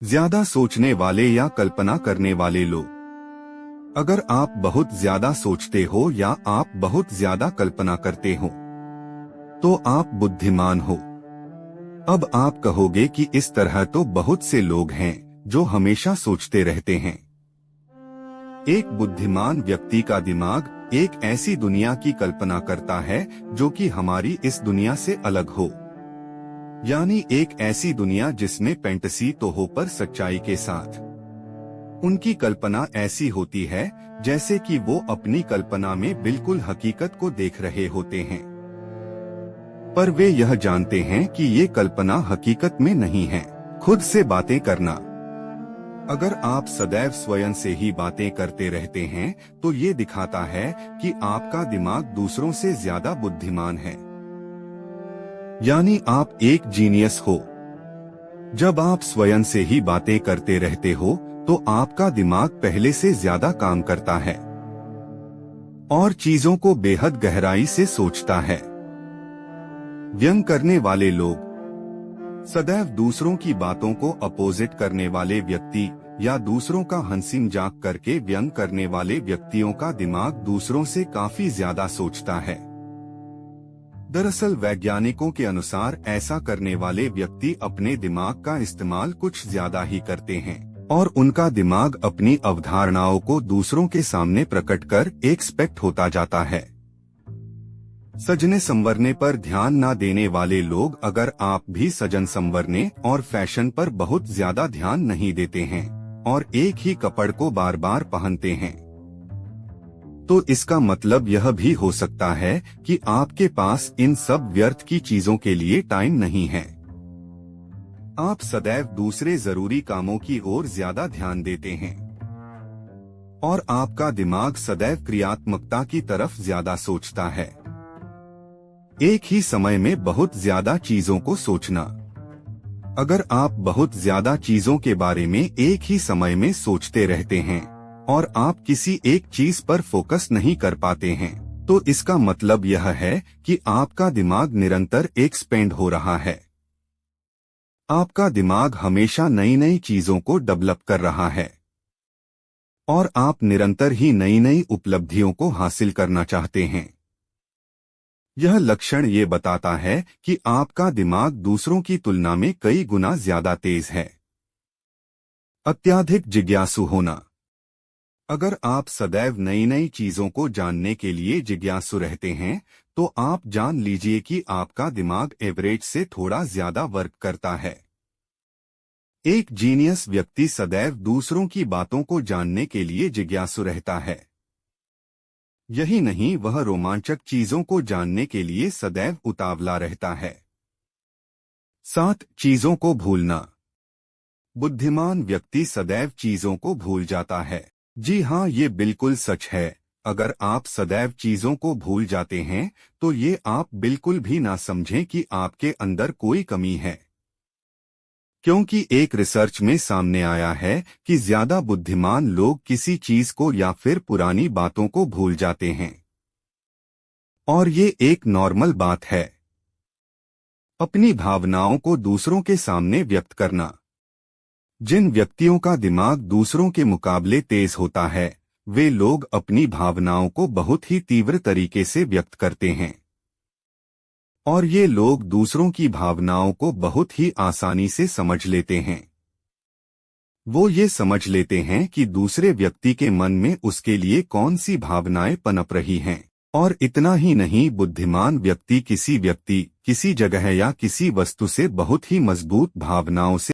ज्यादा सोचने वाले या कल्पना करने वाले लोग। अगर आप बहुत ज्यादा सोचते हो या आप बहुत ज्यादा कल्पना करते हो तो आप बुद्धिमान हो। अब आप कहोगे कि इस तरह तो बहुत से लोग हैं जो हमेशा सोचते रहते हैं। एक बुद्धिमान व्यक्ति का दिमाग एक ऐसी दुनिया की कल्पना करता है जो कि हमारी इस दुनिया से अलग हो, यानी एक ऐसी दुनिया जिसमें फैंटेसी तो हो पर सच्चाई के साथ। उनकी कल्पना ऐसी होती है जैसे कि वो अपनी कल्पना में बिल्कुल हकीकत को देख रहे होते हैं, पर वे यह जानते हैं कि ये कल्पना हकीकत में नहीं है। खुद से बातें करना। अगर आप सदैव स्वयं से ही बातें करते रहते हैं तो ये दिखाता है कि आपका दिमाग दूसरों से ज्यादा बुद्धिमान है, यानी आप एक जीनियस हो। जब आप स्वयं से ही बातें करते रहते हो तो आपका दिमाग पहले से ज्यादा काम करता है और चीजों को बेहद गहराई से सोचता है। व्यंग करने वाले लोग। सदैव दूसरों की बातों को अपोजिट करने वाले व्यक्ति या दूसरों का हंसी मजाक करके व्यंग करने वाले व्यक्तियों का दिमाग दूसरों से काफी ज्यादा सोचता है। दरअसल वैज्ञानिकों के अनुसार ऐसा करने वाले व्यक्ति अपने दिमाग का इस्तेमाल कुछ ज्यादा ही करते हैं और उनका दिमाग अपनी अवधारणाओं को दूसरों के सामने प्रकट कर एक्सपेक्ट होता जाता है। सजने संवरने पर ध्यान न देने वाले लोग। अगर आप भी सजन संवरने और फैशन पर बहुत ज्यादा ध्यान नहीं देते हैं और एक ही कपड़ को बार बार पहनते हैं तो इसका मतलब यह भी हो सकता है कि आपके पास इन सब व्यर्थ की चीजों के लिए टाइम नहीं है। आप सदैव दूसरे जरूरी कामों की ओर ज्यादा ध्यान देते हैं और आपका दिमाग सदैव क्रियात्मकता की तरफ ज्यादा सोचता है। एक ही समय में बहुत ज्यादा चीजों को सोचना। अगर आप बहुत ज्यादा चीजों के बारे में एक ही समय में सोचते रहते हैं और आप किसी एक चीज पर फोकस नहीं कर पाते हैं तो इसका मतलब यह है कि आपका दिमाग निरंतर एक्सपेंड हो रहा है। आपका दिमाग हमेशा नई नई चीजों को डेवलप कर रहा है और आप निरंतर ही नई नई उपलब्धियों को हासिल करना चाहते हैं। यह लक्षण ये बताता है कि आपका दिमाग दूसरों की तुलना में कई गुना ज्यादा तेज है। अत्यधिक जिज्ञासु होना। अगर आप सदैव नई नई चीजों को जानने के लिए जिज्ञासु रहते हैं तो आप जान लीजिए कि आपका दिमाग एवरेज से थोड़ा ज्यादा वर्क करता है। एक जीनियस व्यक्ति सदैव दूसरों की बातों को जानने के लिए जिज्ञासु रहता है। यही नहीं, वह रोमांचक चीजों को जानने के लिए सदैव उतावला रहता है। 7 चीजों को भूलना। बुद्धिमान व्यक्ति सदैव चीजों को भूल जाता है। जी हाँ, ये बिल्कुल सच है। अगर आप सदैव चीजों को भूल जाते हैं तो ये आप बिल्कुल भी ना समझें कि आपके अंदर कोई कमी है, क्योंकि एक रिसर्च में सामने आया है कि ज्यादा बुद्धिमान लोग किसी चीज को या फिर पुरानी बातों को भूल जाते हैं और ये एक नॉर्मल बात है। अपनी भावनाओं को दूसरों के सामने व्यक्त करना। जिन व्यक्तियों का दिमाग दूसरों के मुकाबले तेज होता है वे लोग अपनी भावनाओं को बहुत ही तीव्र तरीके से व्यक्त करते हैं और ये लोग दूसरों की भावनाओं को बहुत ही आसानी से समझ लेते हैं। वो ये समझ लेते हैं कि दूसरे व्यक्ति के मन में उसके लिए कौन सी भावनाएं पनप रही हैं। और इतना ही नहीं, बुद्धिमान व्यक्ति किसी जगह या किसी वस्तु से बहुत ही मजबूत भावनाओं से